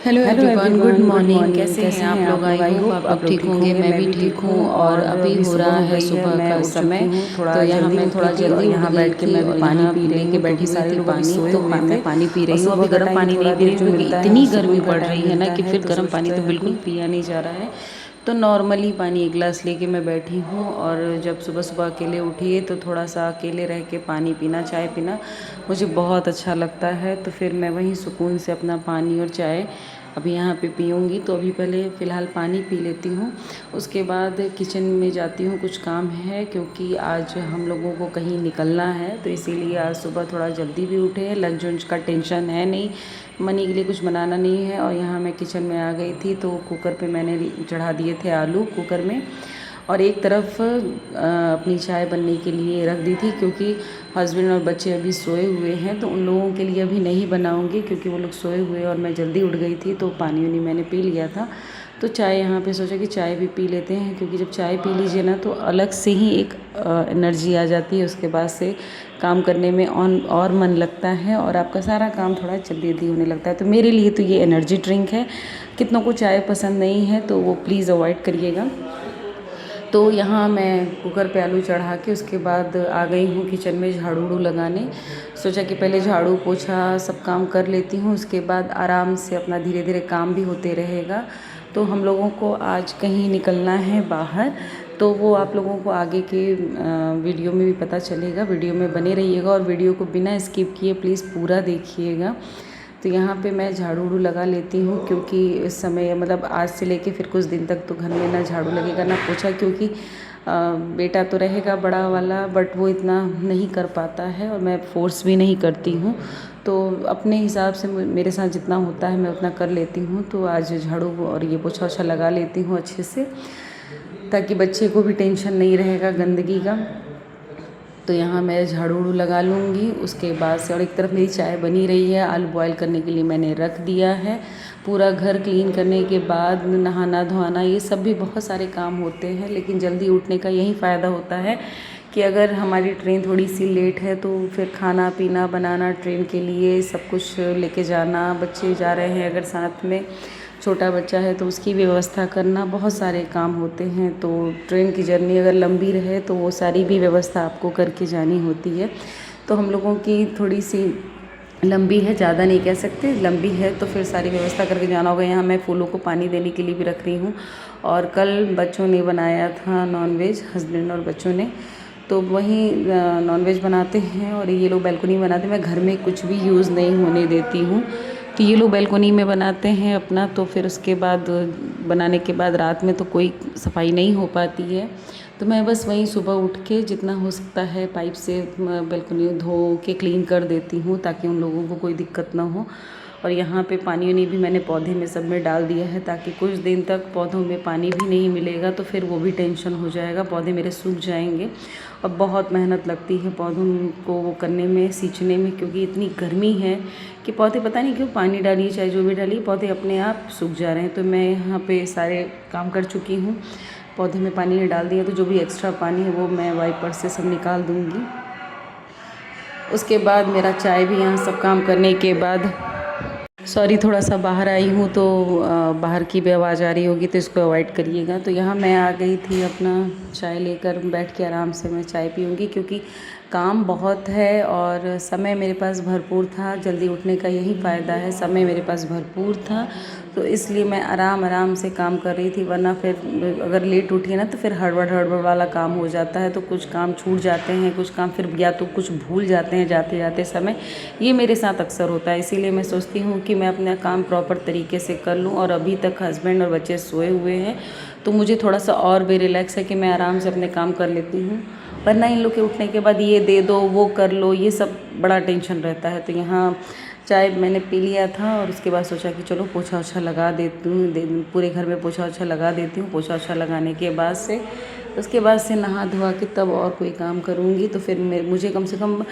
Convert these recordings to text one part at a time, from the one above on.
Hello everyone, good morning. कैसे कैसे हैं आप लोग? आई होप आप लोग ठीक होंगे। मैं भी ठीक हूँ और अभी हो रहा है सुबह का समय। तो यहाँ मैं थोड़ा जल्दी उठ गई थी और यहाँ लेके बैठी हुई थी पानी। तो मैं पानी पी रही हूँ। अभी गर्म पानी नहीं पी रही हूँ क्योंकि इतनी गर्मी पड़ रही है ना कि फिर गर्म पानी तो बिल्कुल पिया नहीं जा रहा है। तो नॉर्मली पानी एक गिलास लेके मैं बैठी हूँ। और जब सुबह सुबह अकेले उठी तो थोड़ा सा अकेले रह के पानी पीना, चाय पीना मुझे बहुत अच्छा लगता है। तो फिर मैं वहीं सुकून से अपना पानी और चाय अभी यहाँ पे पीऊँगी। तो अभी पहले फ़िलहाल पानी पी लेती हूँ, उसके बाद किचन में जाती हूँ। कुछ काम है क्योंकि आज हम लोगों को कहीं निकलना है, तो इसीलिए आज सुबह थोड़ा जल्दी भी उठे हैं। लंच वंच का टेंशन है नहीं, मनी के लिए कुछ बनाना नहीं है। और यहाँ मैं किचन में आ गई थी तो कुकर पे मैंने चढ़ा दिए थे आलू कुकर में, और एक तरफ अपनी चाय बनने के लिए रख दी थी क्योंकि हस्बैंड और बच्चे अभी सोए हुए हैं। तो उन लोगों के लिए अभी नहीं बनाऊंगी क्योंकि वो लोग सोए हुए और मैं जल्दी उठ गई थी। तो पानी वानी मैंने पी लिया था। तो चाय यहाँ पे सोचा कि चाय भी पी लेते हैं, क्योंकि जब चाय पी लीजिए ना तो अलग से ही एक एनर्जी आ जाती है। उसके बाद से काम करने में और मन लगता है और आपका सारा काम थोड़ा जल्दी जल्दी होने लगता है। तो मेरे लिए तो ये एनर्जी ड्रिंक है। कितनों को चाय पसंद नहीं है तो वो प्लीज़ अवॉइड करिएगा। तो यहाँ मैं कुकर पे आलू चढ़ा के उसके बाद आ गई हूँ किचन में झाड़ू उड़ू लगाने। सोचा कि पहले झाड़ू पोछा सब काम कर लेती हूँ, उसके बाद आराम से अपना धीरे धीरे काम भी होते रहेगा। तो हम लोगों को आज कहीं निकलना है बाहर, तो वो आप लोगों को आगे के वीडियो में भी पता चलेगा। वीडियो में बने रहिएगा और वीडियो को बिना स्किप किए प्लीज़ पूरा देखिएगा। तो यहाँ पे मैं झाड़ू उड़ू लगा लेती हूँ, क्योंकि इस समय मतलब आज से लेके फिर कुछ दिन तक तो घर में ना झाड़ू लगेगा ना पोछा, क्योंकि बेटा तो रहेगा बड़ा वाला, बट वो इतना नहीं कर पाता है और मैं फ़ोर्स भी नहीं करती हूँ। तो अपने हिसाब से मेरे साथ जितना होता है मैं उतना कर लेती हूँ। तो आज झाड़ू और ये पोछा ओछा लगा लेती हूँ अच्छे से, ताकि बच्चे को भी टेंशन नहीं रहेगा गंदगी का। तो यहाँ मैं झाड़ू उड़ू लगा लूँगी उसके बाद से। और एक तरफ मेरी चाय बनी रही है, आलू बॉयल करने के लिए मैंने रख दिया है। पूरा घर क्लीन करने के बाद नहाना धोना ये सब भी बहुत सारे काम होते हैं, लेकिन जल्दी उठने का यही फ़ायदा होता है कि अगर हमारी ट्रेन थोड़ी सी लेट है तो फिर खाना पीना बनाना, ट्रेन के लिए सब कुछ लेके जाना, बच्चे जा रहे हैं अगर साथ में छोटा बच्चा है तो उसकी व्यवस्था करना, बहुत सारे काम होते हैं। तो ट्रेन की जर्नी अगर लंबी रहे तो वो सारी भी व्यवस्था आपको करके जानी होती है। तो हम लोगों की थोड़ी सी लंबी है, ज़्यादा नहीं कह सकते, लंबी है, तो फिर सारी व्यवस्था करके जाना होगा। यहाँ मैं फूलों को पानी देने के लिए भी रख रही हूँ। और कल बच्चों ने बनाया था नॉनवेज, हस्बैंड और बच्चों ने, तो वहीं नॉनवेज बनाते हैं और ये लोग बैल्कनी में बनाते हैं। मैं घर में कुछ भी यूज़ नहीं होने देती हूँ, तो ये लोग बैल्कनी में बनाते हैं अपना। तो फिर उसके बाद बनाने के बाद रात में तो कोई सफाई नहीं हो पाती है, तो मैं बस वहीं सुबह उठ के जितना हो सकता है पाइप से बैल्कनी धो के क्लीन कर देती हूँ, ताकि उन लोगों को कोई दिक्कत ना हो। और यहाँ पे पानी वानी भी मैंने पौधे में सब में डाल दिया है, ताकि कुछ दिन तक पौधों में पानी भी नहीं मिलेगा तो फिर वो भी टेंशन हो जाएगा, पौधे मेरे सूख जाएंगे। और बहुत मेहनत लगती है पौधों को वो करने में, सींचने में, क्योंकि इतनी गर्मी है कि पौधे पता नहीं क्यों पानी डालिए चाहे जो भी डालिए पौधे अपने आप सूख जा रहे हैं। तो मैं यहाँ पे सारे काम कर चुकी हूँ, पौधे में पानी डाल दिया, तो जो भी एक्स्ट्रा पानी है वो मैं वाइपर से सब निकाल दूँगी। उसके बाद मेरा चाय भी यहाँ सब काम करने के बाद, सॉरी थोड़ा सा बाहर आई हूँ तो बाहर की भी आवाज़ आ रही होगी तो इसको अवॉइड करिएगा। तो यहाँ मैं आ गई थी अपना चाय लेकर, बैठ के आराम से मैं चाय पीऊँगी, क्योंकि काम बहुत है और समय मेरे पास भरपूर था। जल्दी उठने का यही फ़ायदा है, समय मेरे पास भरपूर था, तो इसलिए मैं आराम से काम कर रही थी। वरना फिर अगर लेट उठी ना तो फिर हड़बड़ वाला काम हो जाता है, तो कुछ काम छूट जाते हैं, कुछ काम फिर या तो कुछ भूल जाते हैं जाते जाते समय। ये मेरे साथ अक्सर होता है, इसीलिए मैं सोचती हूँ कि मैं अपना काम प्रॉपर तरीके से कर लूँ। और अभी तक हस्बैंड और बच्चे सोए हुए हैं तो मुझे थोड़ा सा और भी रिलैक्स है कि मैं आराम से अपने काम कर लेती हूँ। वरना इन लोग के उठने के बाद ये दे दो वो कर लो, ये सब बड़ा टेंशन रहता है। तो यहाँ चाय मैंने पी लिया था और उसके बाद सोचा कि चलो पोछा ओछा लगा देती हूँ, पूरे घर में पोछा ओछा लगा देती हूँ। पोछा ओछा लगाने के बाद से उसके बाद से नहा धोवा के तब और कोई काम करूँगी, तो फिर मुझे कम से कम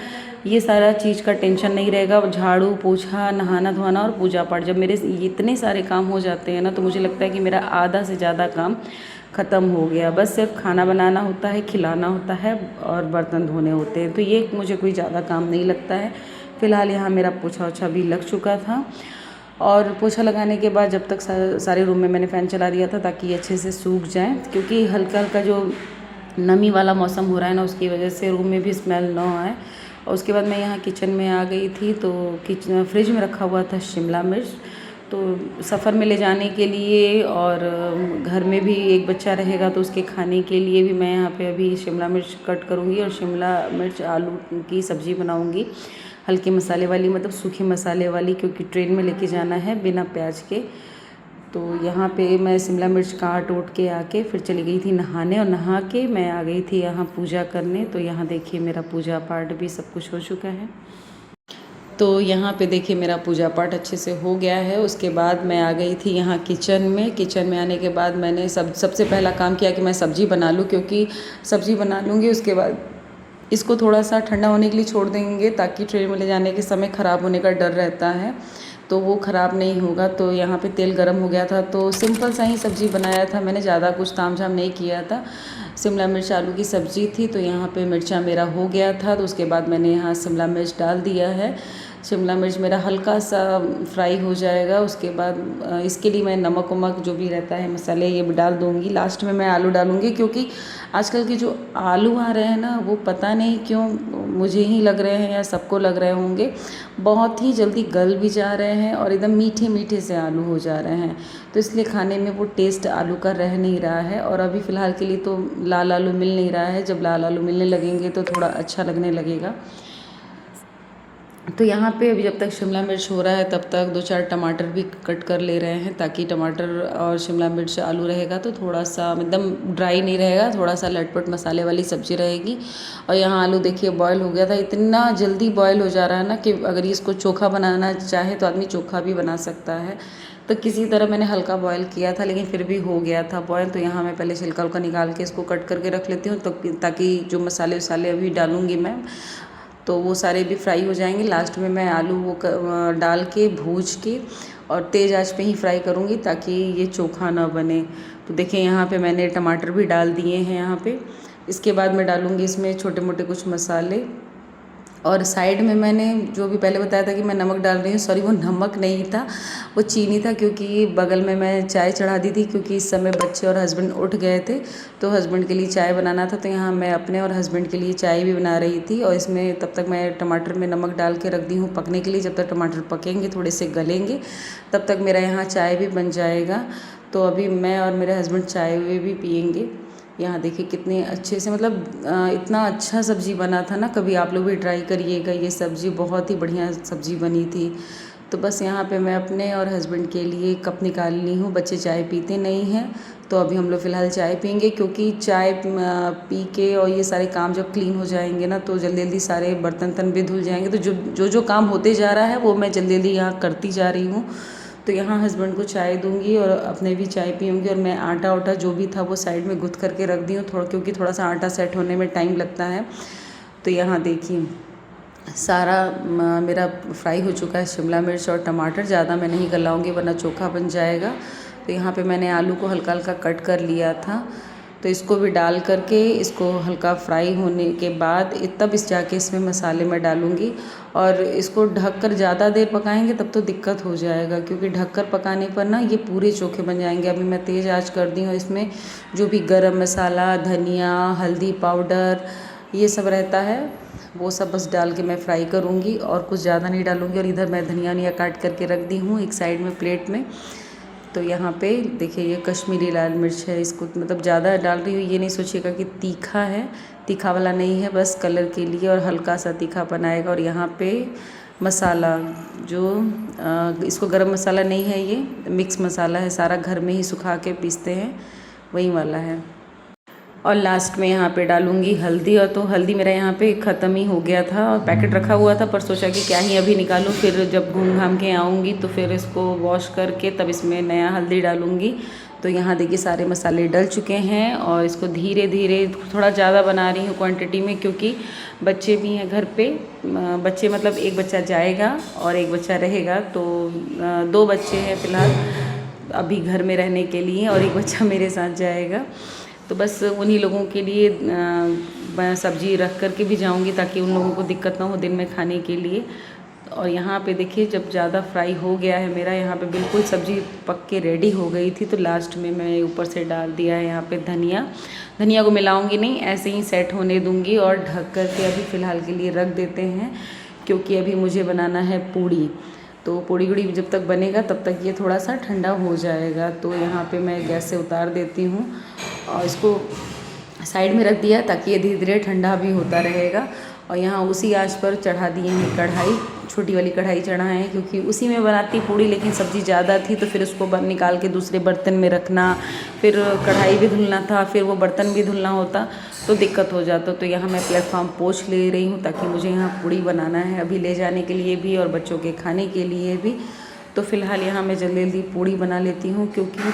ये सारा चीज़ का टेंशन नहीं रहेगा। झाड़ू पोछा, नहाना धोना और पूजा पाठ, जब मेरे इतने सारे काम हो जाते हैं ना तो मुझे लगता है कि मेरा आधा से ज़्यादा काम ख़त्म हो गया। बस सिर्फ खाना बनाना होता है, खिलाना होता है और बर्तन धोने होते हैं, तो ये मुझे कोई ज़्यादा काम नहीं लगता है। फ़िलहाल यहाँ मेरा पोछा ओछा भी लग चुका था। और पोछा लगाने के बाद जब तक सारे रूम में मैंने फ़ैन चला दिया था ताकि ये अच्छे से सूख जाए, क्योंकि हल्का हल्का जो नमी वाला मौसम हो रहा है ना, उसकी वजह से रूम में भी स्मेल ना आए। और उसके बाद मैं यहाँ किचन में आ गई थी, तो फ्रिज में रखा हुआ था शिमला मिर्च, तो सफ़र में ले जाने के लिए और घर में भी एक बच्चा रहेगा तो उसके खाने के लिए भी मैं यहाँ पे अभी शिमला मिर्च कट करूँगी और शिमला मिर्च आलू की सब्ज़ी बनाऊँगी, हल्के मसाले वाली, मतलब सूखे मसाले वाली, क्योंकि ट्रेन में लेके जाना है बिना प्याज के। तो यहाँ पे मैं शिमला मिर्च काट उट के आके फिर चली गई थी नहाने, और नहा के मैं आ गई थी यहाँ पूजा करने। तो यहाँ देखिए मेरा पूजा पाठ भी सब कुछ हो चुका है। तो यहाँ पे देखिए मेरा पूजा पाठ अच्छे से हो गया है। उसके बाद मैं आ गई थी यहाँ किचन में। किचन में आने के बाद मैंने सबसे पहला काम किया कि मैं सब्ज़ी बना लूँ, क्योंकि सब्ज़ी बना लूँगी उसके बाद इसको थोड़ा सा ठंडा होने के लिए छोड़ देंगे, ताकि ट्रेन में ले जाने के समय ख़राब होने का डर रहता है, तो वो ख़राब नहीं होगा। तो यहाँ पे तेल गरम हो गया था, तो सिंपल सा ही सब्ज़ी बनाया था मैंने, ज़्यादा कुछ तामझाम नहीं किया था। शिमला मिर्च आलू की सब्ज़ी थी। तो यहाँ पे मिर्चा मेरा हो गया था, तो उसके बाद मैंने यहाँ शिमला मिर्च डाल दिया है। शिमला मिर्च मेरा हल्का सा फ्राई हो जाएगा, उसके बाद इसके लिए मैं नमक वमक जो भी रहता है मसाले ये भी डाल दूँगी। लास्ट में मैं आलू डालूँगी, क्योंकि आजकल के जो आलू आ रहे हैं ना, वो पता नहीं क्यों मुझे ही लग रहे हैं या सबको लग रहे होंगे, बहुत ही जल्दी गल भी जा रहे हैं और एकदम मीठे मीठे से आलू हो जा रहे हैं। तो इसलिए खाने में वो टेस्ट आलू का रह नहीं रहा है। और अभी फ़िलहाल के लिए तो लाल आलू मिल नहीं रहा है, जब लाल आलू मिलने लगेंगे तो थोड़ा अच्छा लगने लगेगा। तो यहाँ पे अभी जब तक शिमला मिर्च हो रहा है तब तक 2-4 टमाटर भी कट कर ले रहे हैं, ताकि टमाटर और शिमला मिर्च आलू रहेगा तो थोड़ा सा एकदम ड्राई नहीं रहेगा, थोड़ा सा लटपट मसाले वाली सब्ज़ी रहेगी। और यहाँ आलू देखिए बॉयल हो गया था, इतना जल्दी बॉयल हो जा रहा है ना कि अगर इसको चोखा बनाना चाहे तो आदमी चोखा भी बना सकता है। तो किसी तरह मैंने हल्का बॉयल किया था, लेकिन फिर भी हो गया था बॉयल। तो यहाँ मैं पहले छिलका उलका निकाल के इसको कट करके रख लेती हूँ, तो ताकि जो मसाले वसाले अभी डालूँगी मैं तो वो सारे भी फ्राई हो जाएंगे। लास्ट में मैं आलू वो डाल के भूज के और तेज़ आंच पे ही फ्राई करूँगी, ताकि ये चोखा ना बने। तो देखिए यहाँ पे मैंने टमाटर भी डाल दिए हैं यहाँ पे। इसके बाद मैं डालूँगी इसमें छोटे मोटे कुछ मसाले, और साइड में मैंने जो भी पहले बताया था कि मैं नमक डाल रही हूँ, सॉरी वो नमक नहीं था, वो चीनी था, क्योंकि बगल में मैं चाय चढ़ा दी थी, क्योंकि इस समय बच्चे और हस्बैंड उठ गए थे तो हस्बैंड के लिए चाय बनाना था। तो यहाँ मैं अपने और हस्बैंड के लिए चाय भी बना रही थी, और इसमें तब तक मैं टमाटर में नमक डाल के रख दी हूँ पकने के लिए। जब तक टमाटर पकेंगे थोड़े से गलेंगे तब तक मेरा यहाँ चाय भी बन जाएगा। तो अभी मैं और मेरे हस्बैंड चाय भी पियेंगे। यहाँ देखिए कितने अच्छे से, मतलब इतना अच्छा सब्ज़ी बना था ना, कभी आप लोग भी ट्राई करिएगा, ये सब्ज़ी बहुत ही बढ़िया सब्ज़ी बनी थी। तो बस यहाँ पे मैं अपने और हस्बैंड के लिए कप निकाल ली हूँ, बच्चे चाय पीते नहीं हैं तो अभी हम लोग फ़िलहाल चाय पियेंगे, क्योंकि चाय पी के और ये सारे काम जब क्लीन हो जाएंगे ना तो जल्दी जल्दी सारे बर्तन तन भी धुल जाएंगे। तो जो काम होते जा रहा है वो मैं जल्दी जल्दी यहाँ करती जा रही हूँ। तो यहाँ हस्बैंड को चाय दूंगी और अपने भी चाय पीऊँगी, और मैं आटा उटा जो भी था वो साइड में गुथ करके रख दी हूँ थोड़ा, क्योंकि थोड़ा सा आटा सेट होने में टाइम लगता है। तो यहाँ देखिए सारा मेरा फ्राई हो चुका है, शिमला मिर्च और टमाटर। ज़्यादा मैं नहीं गलाऊँगी वरना चोखा बन जाएगा। तो यहाँ पे मैंने आलू को हल्का हल्का कट कर लिया था, तो इसको भी डाल करके इसको हल्का फ्राई होने के बाद तब इस जाके इसमें मसाले मैं डालूँगी। और इसको ढककर ज़्यादा देर पकाएंगे तब तो दिक्कत हो जाएगा, क्योंकि ढककर पकाने पर ना ये पूरे चोखे बन जाएंगे। अभी मैं तेज़ आंच कर दी हूँ, इसमें जो भी गरम मसाला, धनिया, हल्दी पाउडर ये सब रहता है वो सब बस डाल के मैं फ्राई करूँगी, और कुछ ज़्यादा नहीं डालूँगी। और इधर मैं धनिया काट करके रख दी हूँ एक साइड में प्लेट में। तो यहाँ पे देखिए ये कश्मीरी लाल मिर्च है, इसको मतलब ज़्यादा डाल रही हूँ, ये नहीं सोचिएगा कि तीखा है, तीखा वाला नहीं है, बस कलर के लिए और हल्का सा तीखा बनाएगा। और यहाँ पे मसाला जो इसको गरम मसाला नहीं है, ये मिक्स मसाला है, सारा घर में ही सुखा के पीसते हैं वही वाला है। और लास्ट में यहाँ पे डालूँगी हल्दी, और तो हल्दी मेरा यहाँ पे ख़त्म ही हो गया था और पैकेट रखा हुआ था, पर सोचा कि क्या ही अभी निकालूँ, फिर जब घूम घाम के आऊँगी तो फिर इसको वॉश करके तब इसमें नया हल्दी डालूँगी। तो यहाँ देखिए सारे मसाले डल चुके हैं, और इसको धीरे धीरे थोड़ा ज़्यादा बना रही हूँ क्वांटिटी में, क्योंकि बच्चे भी हैं घर पे। बच्चे मतलब एक बच्चा जाएगा और एक बच्चा रहेगा, तो 2 बच्चे हैं फ़िलहाल अभी घर में रहने के लिए, और एक बच्चा मेरे साथ जाएगा। तो बस उन्हीं लोगों के लिए मैं सब्ज़ी रख कर के भी जाऊंगी, ताकि उन लोगों को दिक्कत ना हो दिन में खाने के लिए। और यहाँ पे देखिए जब ज़्यादा फ्राई हो गया है मेरा, यहाँ पे बिल्कुल सब्ज़ी पक के रेडी हो गई थी, तो लास्ट में मैं ऊपर से डाल दिया है यहाँ पे धनिया। धनिया को मिलाऊंगी नहीं, ऐसे ही सेट होने दूंगी और ढक कर के अभी फ़िलहाल के लिए रख देते हैं, क्योंकि अभी मुझे बनाना है पूड़ी। तो पूड़ी गुड़ी जब तक बनेगा तब तक ये थोड़ा सा ठंडा हो जाएगा। तो यहाँ पे मैं गैस से उतार देती हूँ और इसको साइड में रख दिया ताकि ये धीरे धीरे ठंडा भी होता रहेगा। और यहाँ उसी आंच पर चढ़ा दिए हैं कढ़ाई, छोटी वाली कढ़ाई चढ़ाए हैं, क्योंकि उसी में बनाती पूड़ी, लेकिन सब्ज़ी ज़्यादा थी तो फिर उसको निकाल के दूसरे बर्तन में रखना, फिर कढ़ाई भी धुलना था, फिर वो बर्तन भी धुलना होता तो दिक्कत हो जाता। तो यहाँ मैं प्लेटफॉर्म पोंछ ले रही हूँ ताकि मुझे यहाँ पूड़ी बनाना है अभी ले जाने के लिए भी और बच्चों के खाने के लिए भी। तो फ़िलहाल यहाँ मैं जल्दी जल्दी पूड़ी बना लेती हूँ, क्योंकि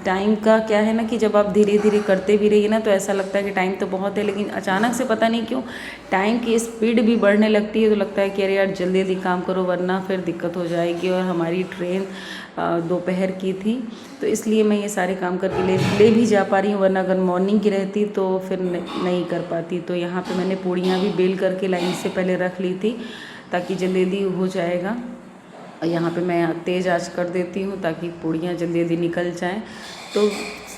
टाइम का क्या है ना कि जब आप धीरे धीरे करते भी रहिए ना तो ऐसा लगता है कि टाइम तो बहुत है, लेकिन अचानक से पता नहीं क्यों टाइम की स्पीड भी बढ़ने लगती है। तो लगता है कि अरे यार जल्दी जल्दी काम करो वरना फिर दिक्कत हो जाएगी। और हमारी ट्रेन दोपहर की थी, तो इसलिए मैं ये सारे काम करके ले भी जा पा रही हूँ, वरना अगर मॉर्निंग की रहती तो फिर नहीं कर पाती। तो यहाँ पर मैंने पूड़ियाँ भी बेल करके लाइन से पहले रख ली थी ताकि जल्दी जल्दी हो जाएगा। यहाँ पे मैं तेज़ आंच कर देती हूँ ताकि पूड़ियाँ जल्दी जल्दी निकल जाएं। तो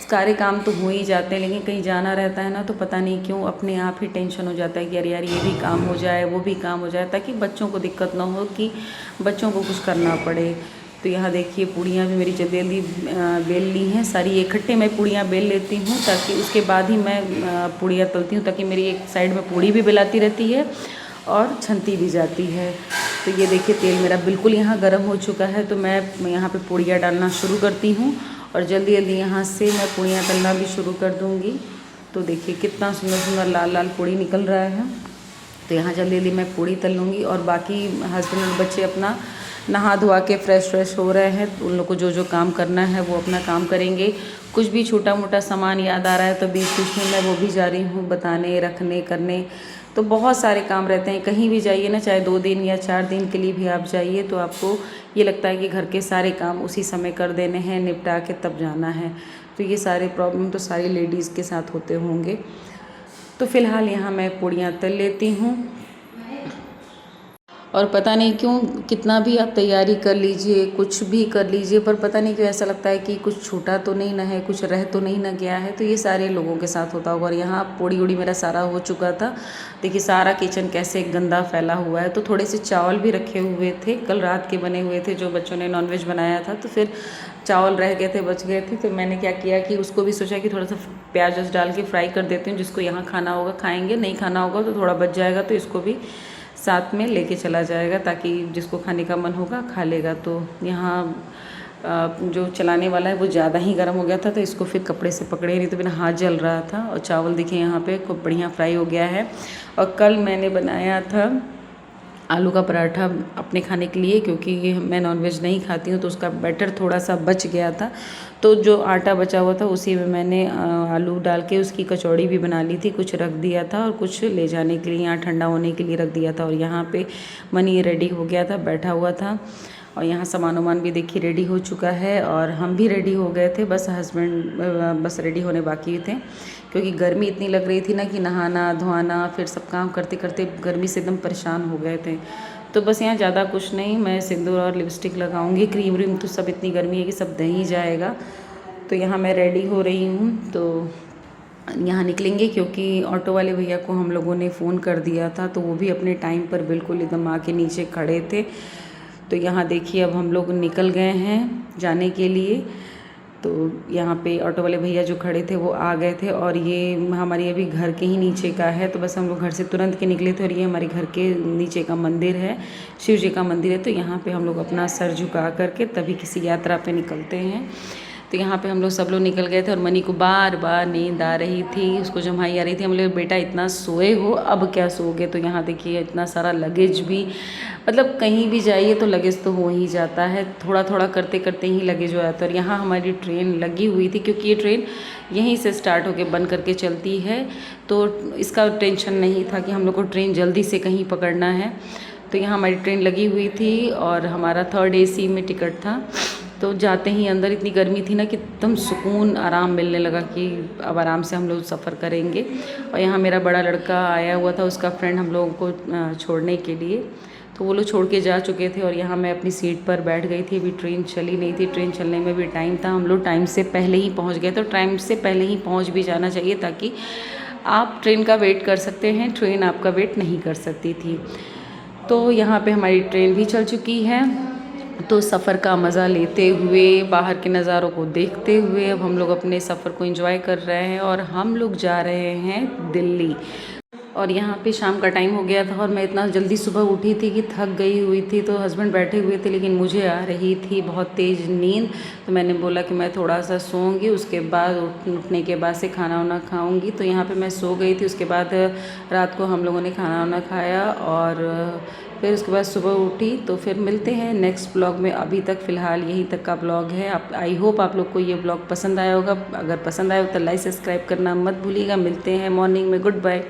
सारे काम तो हो ही जाते हैं, लेकिन कहीं जाना रहता है ना तो पता नहीं क्यों अपने आप ही टेंशन हो जाता है कि अरे यार ये भी काम हो जाए वो भी काम हो जाए, ताकि बच्चों को दिक्कत ना हो कि बच्चों को कुछ करना पड़े। तो यहाँ देखिए पूड़ियाँ भी मेरी जल्दी जल्दी बेल ली हैं सारी, इकट्ठे मैं पूड़ियाँ बेल लेती हूँ ताकि उसके बाद ही मैं पूड़ियाँ तलती हूँ, ताकि मेरी एक साइड में पूड़ी भी बेलाती रहती है और छनती भी जाती है। तो ये देखिए तेल मेरा बिल्कुल यहाँ गर्म हो चुका है, तो मैं यहाँ पे पूड़ियाँ डालना शुरू करती हूँ और जल्दी जल्दी यहाँ से मैं पूड़ियाँ तलना भी शुरू कर दूँगी। तो देखिए कितना सुंदर सुंदर लाल लाल पूड़ी निकल रहा है। तो यहाँ जल्दी जल्दी मैं पूड़ी तल लूँगी और बाकी हस्बैंड और बच्चे अपना नहा धोआ के फ्रेश हो रहे हैं। उन लोग को जो जो काम करना है वो अपना काम करेंगे। कुछ भी छोटा मोटा सामान याद आ रहा है तो बीच बीच में मैं वो भी जा रही हूँ बताने रखने करने। तो बहुत सारे काम रहते हैं, कहीं भी जाइए ना, चाहे 2 दिन या 4 दिन के लिए भी आप जाइए तो आपको ये लगता है कि घर के सारे काम उसी समय कर देने हैं, निपटा के तब जाना है। तो ये सारे प्रॉब्लम तो सारी लेडीज़ के साथ होते होंगे। तो फ़िलहाल यहाँ मैं पूड़ियाँ तल लेती हूँ। और पता नहीं क्यों कितना भी आप तैयारी कर लीजिए, कुछ भी कर लीजिए, पर पता नहीं क्यों ऐसा लगता है कि कुछ छूटा तो नहीं ना है, कुछ रह तो नहीं ना गया है। तो ये सारे लोगों के साथ होता होगा। और यहाँ पूड़ी उड़ी मेरा सारा हो चुका था। देखिए सारा किचन कैसे गंदा फैला हुआ है। तो थोड़े से चावल भी रखे हुए थे, कल रात के बने हुए थे, जो बच्चों ने नॉनवेज बनाया था, तो फिर चावल रह गए थे, बच गए थे। तो मैंने क्या किया कि उसको भी सोचा कि थोड़ा सा प्याज डाल के फ्राई कर देती हूँ, जिसको यहाँ खाना होगा खाएँगे, नहीं खाना होगा तो थोड़ा बच जाएगा तो इसको भी साथ में लेके चला जाएगा, ताकि जिसको खाने का मन होगा खा लेगा। तो यहाँ जो चलाने वाला है वो ज़्यादा ही गर्म हो गया था, तो इसको फिर कपड़े से पकड़े, नहीं तो मेरा हाथ जल रहा था। और चावल देखिए यहाँ पे खूब बढ़िया फ्राई हो गया है। और कल मैंने बनाया था आलू का पराठा अपने खाने के लिए, क्योंकि मैं नॉनवेज नहीं खाती हूँ, तो उसका बैटर थोड़ा सा बच गया था। तो जो आटा बचा हुआ था उसी में मैंने आलू डाल के उसकी कचौड़ी भी बना ली थी, कुछ रख दिया था और कुछ ले जाने के लिए यहाँ ठंडा होने के लिए रख दिया था। और यहाँ पे मनी रेडी हो गया था, बैठा हुआ था। और यहाँ सामान वामान भी देखिए रेडी हो चुका है और हम भी रेडी हो गए थे, बस हस्बैंड बस रेडी होने बाकी थे, क्योंकि गर्मी इतनी लग रही थी ना कि नहाना धोना फिर सब काम करते करते गर्मी से एकदम परेशान हो गए थे। तो बस यहाँ ज़्यादा कुछ नहीं, मैं सिंदूर और लिपस्टिक लगाऊंगी, क्रीम व्रीम तो सब इतनी गर्मी है कि सब दही जाएगा। तो यहाँ मैं रेडी हो रही हूँ, तो यहाँ निकलेंगे, क्योंकि ऑटो वाले भैया को हम लोगों ने फ़ोन कर दिया था, तो वो भी अपने टाइम पर बिल्कुल एकदम आके नीचे खड़े थे। तो यहाँ देखिए अब हम लोग निकल गए हैं जाने के लिए। तो यहाँ पे ऑटो वाले भैया जो खड़े थे वो आ गए थे, और ये हमारे अभी घर के ही नीचे का है। तो बस हम लोग घर से तुरंत के निकले थे, और ये हमारे घर के नीचे का मंदिर है, शिव जी का मंदिर है। तो यहाँ पे हम लोग अपना सर झुका करके तभी किसी यात्रा पे निकलते हैं। तो यहाँ पे हम लोग सब लोग निकल गए थे, और मनी को बार बार नींद आ रही थी, उसको जम्हाई आ रही थी। हम लोग बेटा इतना सोए हो, अब क्या सोओगे। तो यहाँ देखिए इतना सारा लगेज भी, मतलब कहीं भी जाइए तो लगेज तो हो ही जाता है, थोड़ा थोड़ा करते करते ही लगेज हो जाता है। और यहाँ हमारी ट्रेन लगी हुई थी, क्योंकि ये ट्रेन यहीं से स्टार्ट होकर बंद करके चलती है, तो इसका टेंशन नहीं था कि हम लोग को ट्रेन जल्दी से कहीं पकड़ना है। तो यहाँ हमारी ट्रेन लगी हुई थी और हमारा 3rd AC में टिकट था। तो जाते ही अंदर इतनी गर्मी थी ना कि एकदम सुकून आराम मिलने लगा कि अब आराम से हम लोग सफ़र करेंगे। और यहाँ मेरा बड़ा लड़का आया हुआ था, उसका फ्रेंड हम लोगों को छोड़ने के लिए। तो वो लोग छोड़ के जा चुके थे और यहाँ मैं अपनी सीट पर बैठ गई थी। अभी ट्रेन चली नहीं थी, ट्रेन चलने में भी टाइम था, हम लोग टाइम से पहले ही पहुँच गए। तो टाइम से पहले ही पहुँच भी जाना चाहिए ताकि आप ट्रेन का वेट कर सकते हैं, ट्रेन आपका वेट नहीं कर सकती थी। तो यहाँ पे हमारी ट्रेन भी चल चुकी है। तो सफ़र का मज़ा लेते हुए, बाहर के नज़ारों को देखते हुए अब हम लोग अपने सफ़र को एंजॉय कर रहे हैं और हम लोग जा रहे हैं दिल्ली। और यहाँ पे शाम का टाइम हो गया था और मैं इतना जल्दी सुबह उठी थी कि थक गई हुई थी। तो हस्बैंड बैठे हुए थे लेकिन मुझे आ रही थी बहुत तेज़ नींद। तो मैंने बोला कि मैं थोड़ा सा सोऊंगी, उसके बाद उठने के बाद से खाना वाना खाऊंगी। तो यहाँ पे मैं सो गई थी। उसके बाद रात को हम लोगों ने खाना वाना खाया और फिर उसके बाद सुबह उठी। तो फिर मिलते हैं नेक्स्ट ब्लॉग में। अभी तक फ़िलहाल यहीं तक का ब्लॉग है। आप आई होप आप लोग को ये ब्लॉग पसंद आया होगा। अगर पसंद आया हो तो लाइक सब्सक्राइब करना मत भूलिएगा। मिलते हैं मॉर्निंग में। Good bye.